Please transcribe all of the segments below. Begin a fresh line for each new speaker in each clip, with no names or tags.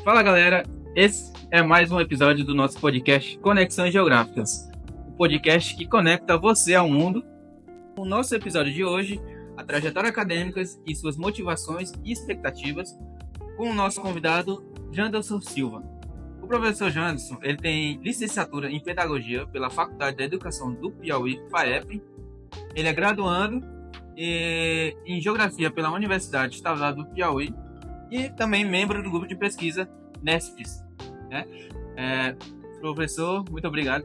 Fala galera, esse é mais um episódio do nosso podcast Conexões Geográficas, o podcast que conecta você ao mundo. No nosso episódio de hoje, a trajetória acadêmica e suas motivações e expectativas, com o nosso convidado Janderson Silva. O professor Janderson, ele tem licenciatura em Pedagogia pela Faculdade de Educação do Piauí, FAEP. Ele é graduando em Geografia pela Universidade Estadual do Piauí e também membro do grupo de pesquisa NESPES. Professor, muito obrigado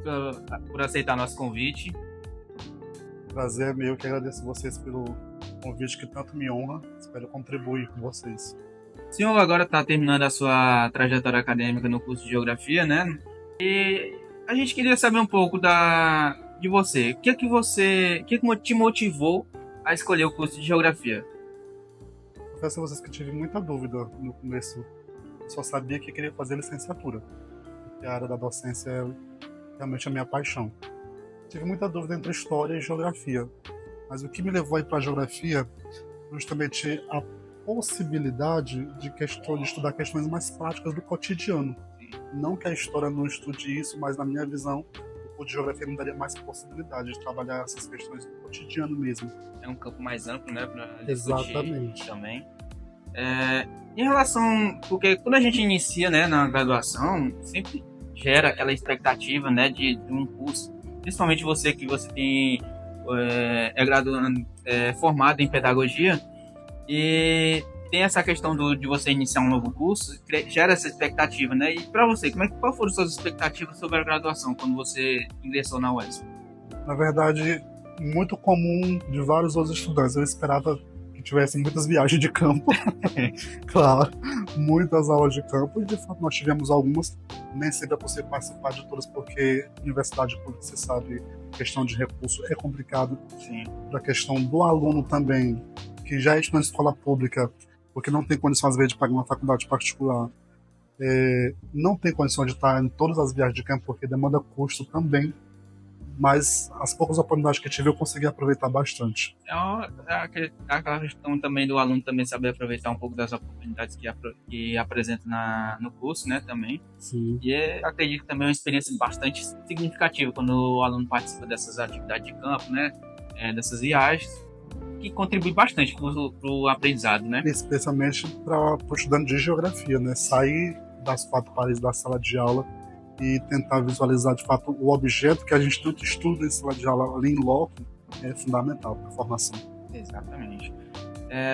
por aceitar nosso convite.
Prazer é meu, que agradeço vocês pelo convite que tanto me honra. Espero contribuir com vocês.
O senhor agora está terminando a sua trajetória acadêmica no curso de Geografia, né? E a gente queria saber um pouco de você. O que te motivou a escolher o curso de Geografia?
Confesso a vocês que tive muita dúvida no começo. Eu só sabia que queria fazer licenciatura, porque a área da docência é realmente a minha paixão. Tive muita dúvida entre História e Geografia, mas o que me levou a ir para a Geografia justamente a possibilidade de estudar questões mais práticas do cotidiano. Não que a História não estude isso, mas na minha visão, o curso de Geografia me daria mais possibilidade de trabalhar essas questões do cotidiano mesmo.
É um campo mais amplo, né?
Exatamente.
Também. Em relação... Porque quando a gente inicia, né, na graduação, sempre gera aquela expectativa, né, de um curso. Principalmente você que graduando, formado em Pedagogia, e tem essa questão de você iniciar um novo curso, gera essa expectativa, né? E para você, qual foram suas expectativas sobre a graduação quando você ingressou na UESP?
Na verdade, muito comum de vários outros estudantes. Eu esperava que tivessem muitas viagens de campo, claro, muitas aulas de campo, e de fato nós tivemos algumas. Nem sempre é possível participar de todas, porque universidade pública, você sabe, questão de recurso é complicado.
Sim.
Da questão do aluno também, que já estuda na escola pública, porque não tem condição, às vezes, de pagar uma faculdade particular, não tem condição de estar em todas as viagens de campo, porque demanda custo também, mas as poucas oportunidades que tive eu consegui aproveitar bastante.
É aquela questão também do aluno também saber aproveitar um pouco das oportunidades que apresenta no curso, né, também.
Sim.
E acredito que também é uma experiência bastante significativa quando o aluno participa dessas atividades de campo, né, dessas viagens, que contribui bastante para o aprendizado, né?
Especialmente para o estudante de geografia, né? Sair das quatro paredes da sala de aula e tentar visualizar, de fato, o objeto que a gente tanto estuda em sala de aula ali em loco é fundamental para a formação.
Exatamente.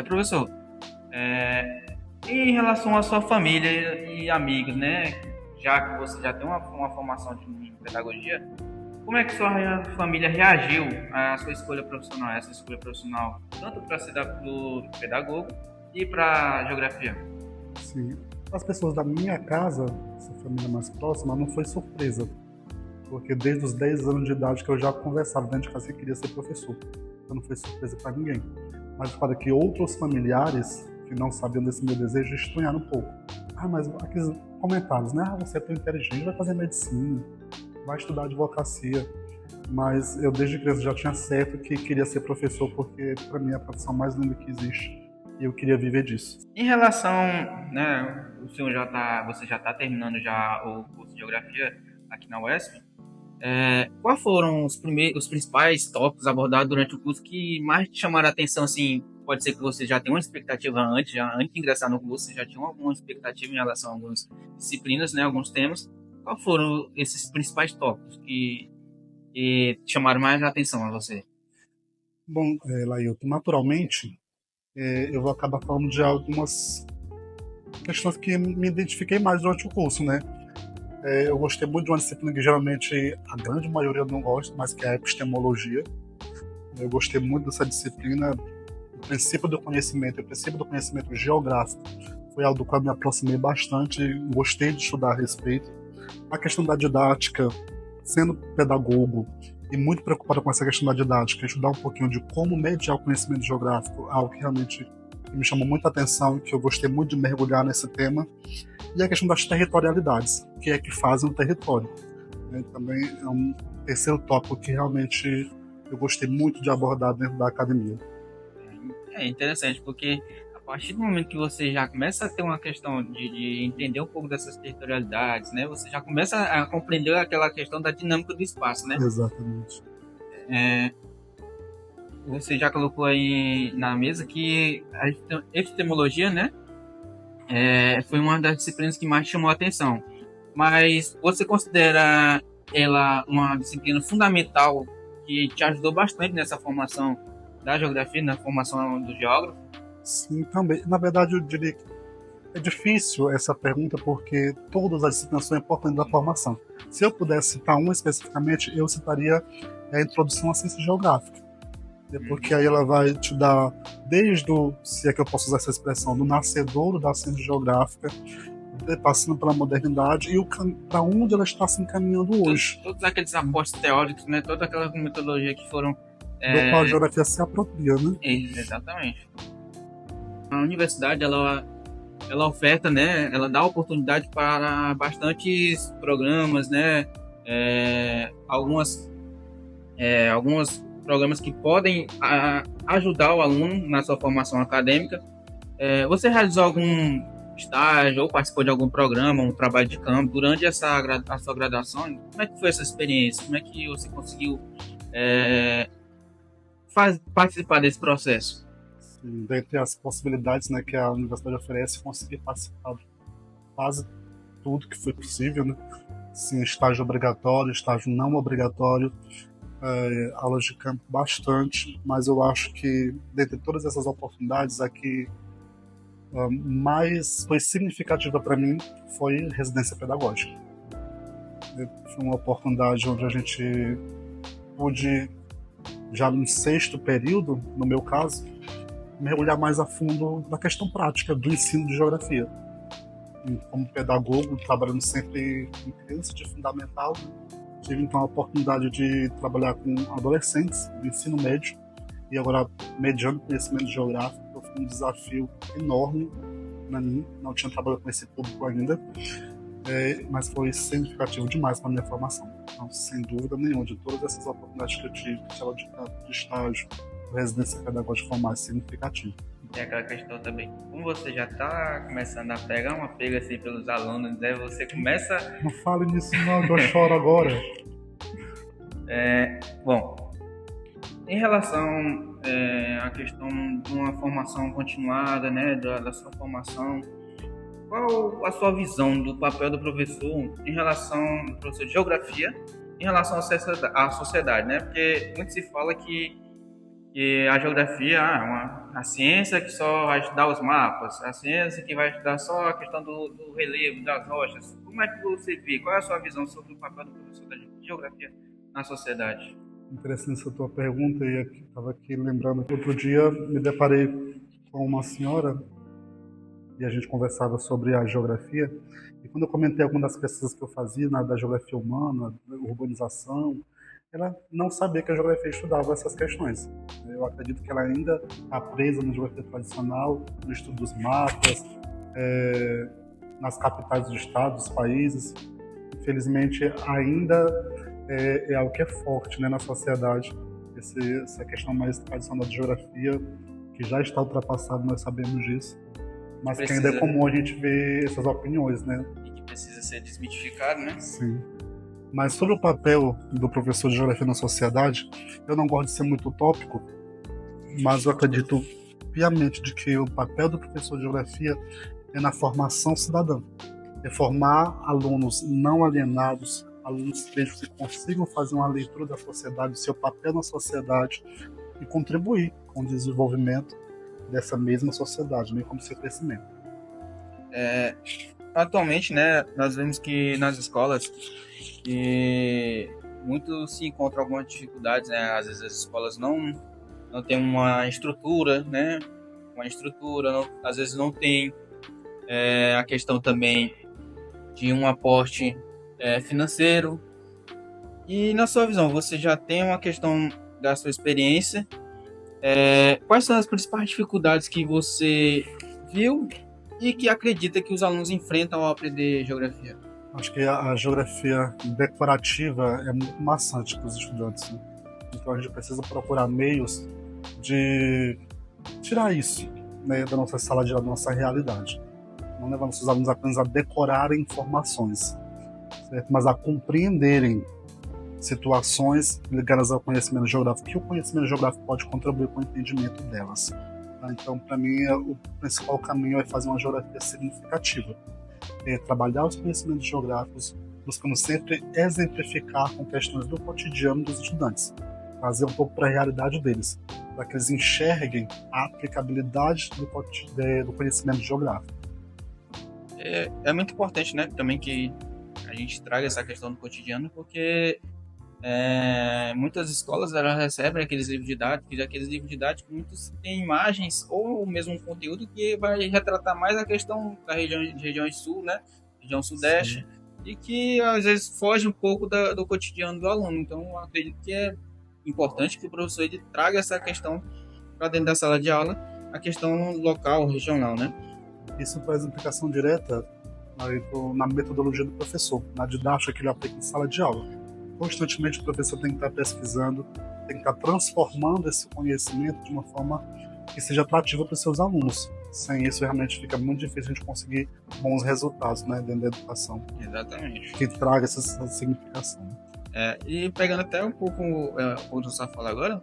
Professor, em relação à sua família e amigos, né? Já que você já tem uma formação em pedagogia, como é que sua família reagiu à sua escolha profissional, essa escolha profissional, tanto para ser pedagogo e para geografia?
Sim. As pessoas da minha casa, essa família mais próxima, não foi surpresa, porque desde os 10 anos de idade que eu já conversava dentro de casa que queria ser professor, então não foi surpresa para ninguém. Mas para que outros familiares que não sabiam desse meu desejo estranharam um pouco. Mas aqueles comentários, né? Você é tão inteligente, vai fazer medicina, vai estudar advocacia. Mas eu desde criança já tinha certo que queria ser professor, porque para mim é a profissão mais linda que existe e eu queria viver disso.
Em relação, né, você já está terminando já o curso de geografia aqui na UESP, quais foram os principais tópicos abordados durante o curso que mais te chamaram a atenção? Assim, pode ser que você já tenha uma expectativa antes de ingressar no curso, você já tinha alguma expectativa em relação a algumas disciplinas, né, alguns temas. Quais foram esses principais tópicos que chamaram mais a atenção a você?
Bom, Lailton, naturalmente, eu vou acabar falando de algumas questões que me identifiquei mais durante o curso, né? Eu gostei muito de uma disciplina que geralmente a grande maioria não gosta, mas que é a epistemologia. Eu gostei muito dessa disciplina. O princípio do conhecimento geográfico foi algo do qual me aproximei bastante, gostei de estudar a respeito. A questão da didática, sendo pedagogo e muito preocupado com essa questão da didática, estudar um pouquinho de como mediar o conhecimento geográfico, algo que realmente me chamou muita atenção, que eu gostei muito de mergulhar nesse tema. E a questão das territorialidades, que é que fazem o território. Também é um terceiro tópico que realmente eu gostei muito de abordar dentro da academia.
É interessante, porque partir do momento que você já começa a ter uma questão de entender um pouco dessas territorialidades, né? Você já começa a compreender aquela questão da dinâmica do espaço, né?
Exatamente.
É, você já colocou aí na mesa que a epistemologia, né? Foi uma das disciplinas que mais chamou a atenção. Mas você considera ela uma disciplina fundamental que te ajudou bastante nessa formação da geografia, na formação do geógrafo?
Sim, também. Na verdade, eu diria que é difícil essa pergunta porque todas as disciplinas são importantes da formação. Se eu pudesse citar uma especificamente, eu citaria a introdução à ciência geográfica. Porque aí ela vai te dar, desde o, se é que eu posso usar essa expressão, do nascedouro da ciência geográfica, passando pela modernidade e para onde ela está se encaminhando hoje.
Todos aqueles apostos teóricos, né? Toda aquela metodologia que foram...
Do qual a geografia se apropria, né?
Exatamente. A universidade, ela oferta, né? Ela dá oportunidade para bastantes programas, né? Alguns programas que podem ajudar o aluno na sua formação acadêmica. Você realizou algum estágio ou participou de algum programa, um trabalho de campo durante a sua graduação? Como é que foi essa experiência? Como é que você conseguiu participar desse processo?
Sim, dentre as possibilidades, né, que a universidade oferece, consegui participar de quase tudo que foi possível, né? Sim, estágio obrigatório, estágio não obrigatório, aulas de campo bastante, mas eu acho que dentre todas essas oportunidades aqui, mais foi significativa para mim foi residência pedagógica. Foi uma oportunidade onde a gente pôde, já no 6º período, no meu caso, mergulhar mais a fundo na questão prática do ensino de geografia. E como pedagogo, trabalhando sempre com crianças de fundamental, tive então a oportunidade de trabalhar com adolescentes do ensino médio e agora mediando conhecimento geográfico. Foi um desafio enorme para mim, não tinha trabalhado com esse público ainda, mas foi significativo demais para a minha formação. Então, sem dúvida nenhuma, de todas essas oportunidades que eu tive, seja de estágio, residência pedagógica, foi mais significativo.
Tem aquela questão também, como você já está começando a pegar uma pega assim pelos alunos, né? Você começa...
Não fale nisso não, eu choro agora.
Bom, em relação à questão de uma formação continuada, né, da sua formação, qual a sua visão do papel do professor do professor de geografia em relação à sociedade, né? Porque muito se fala que a geografia é a ciência que só vai estudar os mapas, a ciência que vai estudar só a questão do relevo, das rochas. Como é que você vê? Qual é a sua visão sobre o papel do professor de geografia na sociedade?
Interessante essa tua pergunta, e estava aqui lembrando que outro dia me deparei com uma senhora e a gente conversava sobre a geografia, e quando eu comentei algumas das pesquisas que eu fazia da geografia humana, da urbanização, ela não sabia que a geografia estudava essas questões. Eu acredito que ela ainda está presa na geografia tradicional, no estudo dos mapas, nas capitais dos estados, dos países. Infelizmente, ainda é algo que é forte, né, na sociedade, essa questão mais tradicional de geografia, que já está ultrapassada, nós sabemos disso, mas que ainda é comum a gente ver essas opiniões, né?
E que precisa ser desmitificado, né?
Sim. Mas sobre o papel do professor de geografia na sociedade, eu não gosto de ser muito utópico, mas eu acredito piamente de que o papel do professor de geografia é na formação cidadã. É formar alunos não alienados, alunos que consigam fazer uma leitura da sociedade, do seu papel na sociedade e contribuir com o desenvolvimento dessa mesma sociedade, bem como seu crescimento.
Atualmente, né, nós vemos que nas escolas muito se encontram algumas dificuldades, né? Às vezes as escolas não têm uma estrutura, né? Às vezes não tem a questão também de um aporte financeiro. E na sua visão, você já tem uma questão da sua experiência, quais são as principais dificuldades que você viu e que acredita que os alunos enfrentam ao aprender geografia?
Acho que a geografia decorativa é muito maçante para os estudantes, né? Então a gente precisa procurar meios de tirar isso, né, da nossa sala de aula, da nossa realidade. Não levar nossos alunos apenas a decorarem informações, certo? Mas a compreenderem situações ligadas ao conhecimento geográfico, que o conhecimento geográfico pode contribuir com o entendimento delas. Então, para mim, o principal caminho é fazer uma geografia significativa. É trabalhar os conhecimentos geográficos, buscando sempre exemplificar com questões do cotidiano dos estudantes, trazer um pouco para a realidade deles, para que eles enxerguem a aplicabilidade do conhecimento geográfico.
É muito importante, né, também que a gente traga essa questão do cotidiano, porque muitas escolas elas recebem aqueles livros didáticos, e aqueles livros didáticos muitos têm imagens ou mesmo um conteúdo que vai retratar mais a questão da região sul, né, região sudeste. Sim. E que às vezes foge um pouco do cotidiano do aluno. Então eu acredito que é importante que o professor ele traga essa questão para dentro da sala de aula, a questão local, regional, né?
Isso faz implicação direta na metodologia do professor, na didática que ele aplica em sala de aula. Constantemente o professor tem que estar pesquisando, tem que estar transformando esse conhecimento de uma forma que seja atrativa para os seus alunos. Sem isso, realmente fica muito difícil a gente conseguir bons resultados, né, dentro da educação.
Exatamente.
Que traga essa significação.
E pegando até um pouco o que você falou agora,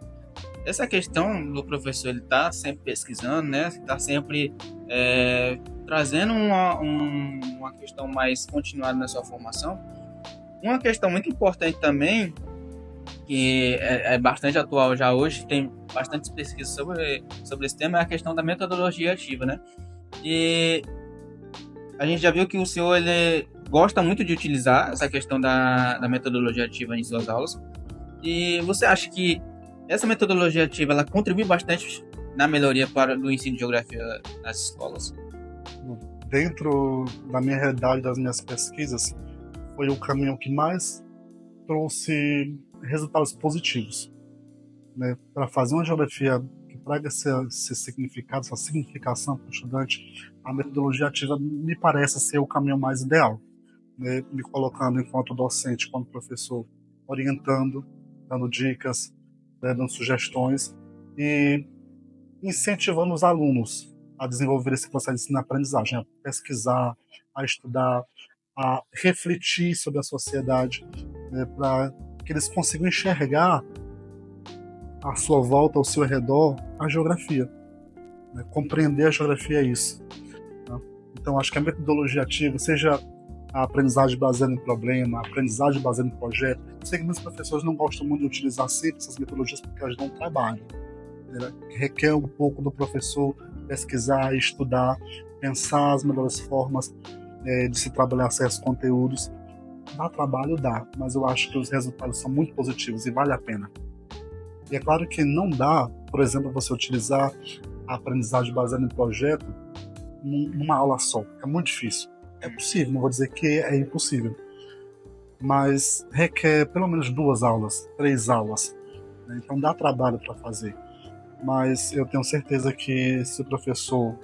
essa questão do professor ele estar sempre pesquisando, né, estar sempre trazendo uma questão mais continuada na sua formação. Uma questão muito importante também, que é bastante atual já hoje, tem bastante pesquisa sobre esse tema, é a questão da metodologia ativa, né? E a gente já viu que o senhor ele gosta muito de utilizar essa questão da metodologia ativa em suas aulas. E você acha que essa metodologia ativa ela contribui bastante na melhoria do ensino de geografia nas escolas?
Dentro da minha realidade, das minhas pesquisas, foi o caminho que mais trouxe resultados positivos, né? Para fazer uma geografia que traga esse significado, essa significação para o estudante, a metodologia ativa me parece ser o caminho mais ideal, né? Me colocando enquanto docente, enquanto professor, orientando, dando dicas, né? Dando sugestões e incentivando os alunos a desenvolver esse processo de ensino-aprendizagem, a pesquisar, a estudar, a refletir sobre a sociedade, né, para que eles consigam enxergar à sua volta, ao seu redor, a geografia. Né, compreender a geografia é isso. Né? Então, acho que a metodologia ativa, seja a aprendizagem baseada em problema, a aprendizagem baseada em projeto, eu sei que muitos professores não gostam muito de utilizar sempre essas metodologias porque elas dão trabalho. Né? Requer um pouco do professor pesquisar, estudar, pensar as melhores formas de se trabalhar certos conteúdos. Dá trabalho, dá, mas eu acho que os resultados são muito positivos e vale a pena. E é claro que não dá, por exemplo, você utilizar a aprendizagem baseada em projeto numa aula só. É muito difícil. É possível, não vou dizer que é impossível, mas requer pelo menos 2 aulas, 3 aulas. Né? Então dá trabalho para fazer. Mas eu tenho certeza que se o professor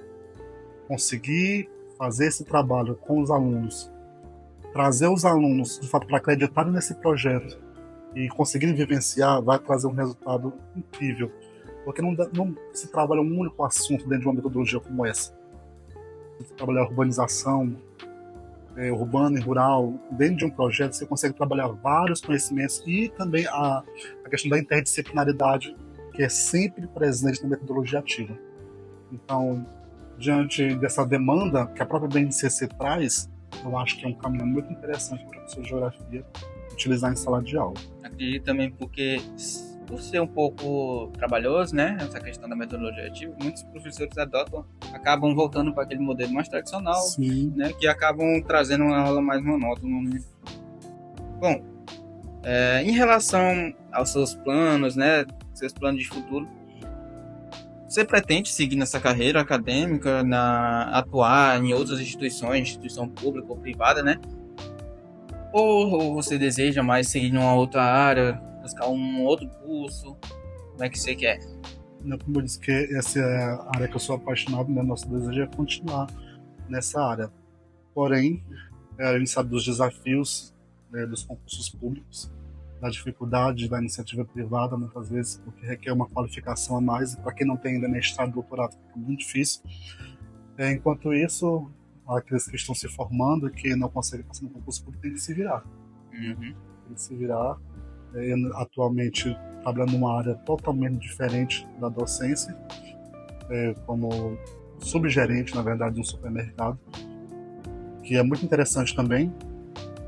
conseguir fazer esse trabalho com os alunos, trazer os alunos de fato para acreditarem nesse projeto e conseguirem vivenciar, vai trazer um resultado incrível. Porque não se trabalha um único assunto dentro de uma metodologia como essa. Se trabalhar urbanização, urbano e rural, dentro de um projeto você consegue trabalhar vários conhecimentos e também a questão da interdisciplinaridade, que é sempre presente na metodologia ativa. Então, diante dessa demanda que a própria BNCC traz, eu acho que é um caminho muito interessante para o professor de geografia utilizar em sala de aula.
Acredito também porque, por ser um pouco trabalhoso, né, essa questão da metodologia ativa, muitos professores acabam voltando para aquele modelo mais tradicional, né, que acabam trazendo uma aula mais monótona. Né? Bom, em relação aos seus planos, né, seus planos de futuro, você pretende seguir nessa carreira acadêmica, atuar em outras instituição pública ou privada, né? Ou você deseja mais seguir em uma outra área, buscar um outro curso? Como é que você quer?
Como eu disse, que essa é a área que eu sou apaixonado, né? Nosso desejo é continuar nessa área. Porém, a gente sabe dos desafios, né, dos concursos públicos. da dificuldade da iniciativa privada, muitas vezes, porque requer uma qualificação a mais, e para quem não tem ainda mestrado e doutorado, fica muito difícil. Enquanto isso, aqueles que estão se formando e que não conseguem passar no concurso público têm que se virar. Tem que se virar. Eu, atualmente, trabalhando numa área totalmente diferente da docência, como subgerente, na verdade, de um supermercado, que é muito interessante também.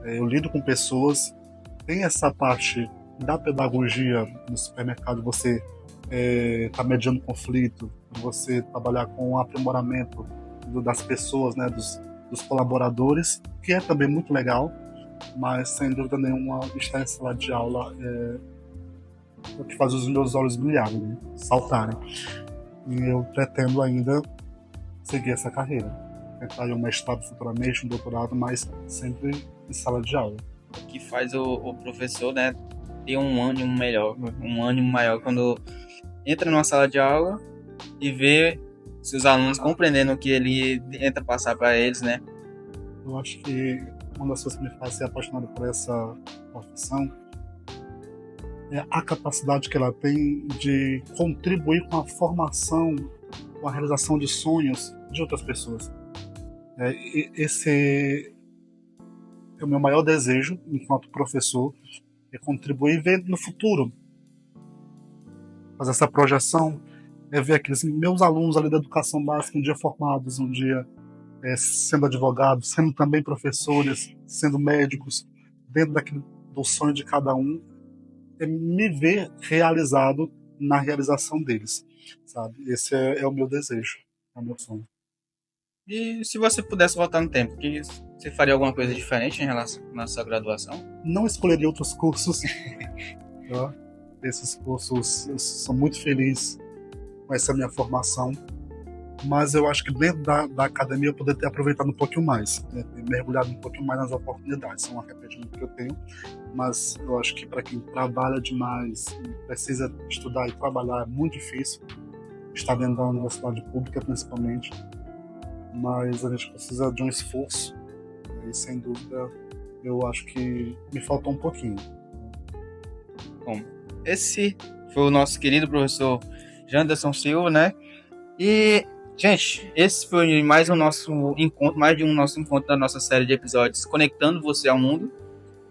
Eu lido com pessoas, tem essa parte da pedagogia no supermercado, você tá mediando conflito, você trabalhar com o aprimoramento das pessoas, né, dos colaboradores, que é também muito legal, mas sem dúvida nenhuma estar em sala de aula é o que faz os meus olhos brilharem, né, saltarem. E eu pretendo ainda seguir essa carreira, tentar um mestrado futuramente, um doutorado, mas sempre em sala de aula.
Que faz o professor, né, ter um ânimo melhor, um ânimo maior quando entra numa sala de aula e vê seus alunos compreendendo o que ele tenta passar para eles, né?
Eu acho que uma das coisas que me faz ser apaixonado por essa profissão é a capacidade que ela tem de contribuir com a formação, com a realização de sonhos de outras pessoas. Esse é o meu maior desejo enquanto professor, é contribuir e ver no futuro, fazer essa projeção, ver aqueles meus alunos ali da educação básica um dia formados, um dia sendo advogados, sendo também professores, sendo médicos, dentro do sonho de cada um, me ver realizado na realização deles, sabe? Esse é o meu desejo, é o meu sonho.
E se você pudesse voltar no tempo, você faria alguma coisa diferente em relação à sua graduação?
Não escolheria outros cursos. Esses cursos, eu sou muito feliz com essa minha formação, mas eu acho que dentro da academia eu poderia ter aproveitado um pouquinho mais, né? Mergulhado um pouquinho mais nas oportunidades. É um arrependimento que eu tenho, mas eu acho que para quem trabalha demais, precisa estudar e trabalhar, é muito difícil estar dentro da universidade pública, principalmente, mas a gente precisa de um esforço, e sem dúvida eu acho que me faltou um pouquinho.
Bom, esse foi o nosso querido professor Janderson Silva, né? E, gente, esse foi mais um nosso encontro da nossa série de episódios Conectando Você ao Mundo,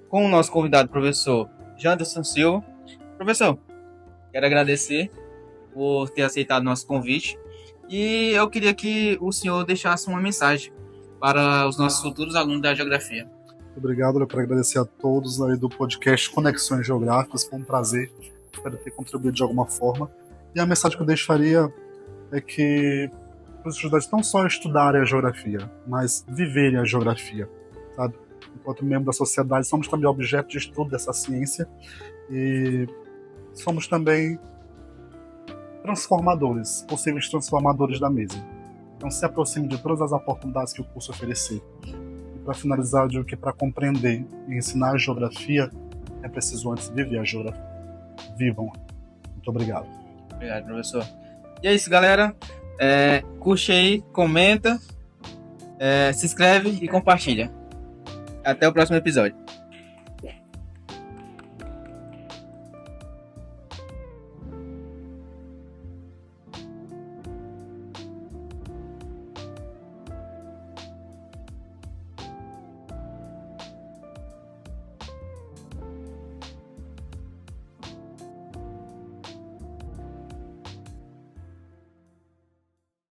com o nosso convidado, professor Janderson Silva. Professor, quero agradecer por ter aceitado nosso convite e eu queria que o senhor deixasse uma mensagem para os nossos futuros alunos da Geografia.
Obrigado, eu quero agradecer a todos aí do podcast Conexões Geográficas, foi um prazer, espero ter contribuído de alguma forma. E a mensagem que eu deixaria é que os estudantes não só estudarem a geografia, mas viverem a geografia, sabe? Enquanto membro da sociedade, somos também objeto de estudo dessa ciência e somos também transformadores, possíveis transformadores da mesma. Então se aproxime de todas as oportunidades que o curso oferecer. E para finalizar, eu digo que para compreender e ensinar a geografia, é preciso antes viver a geografia. Vivam. Muito obrigado.
Obrigado, professor. E é isso, galera. Curte aí, comenta, se inscreve e compartilha. Até o próximo episódio.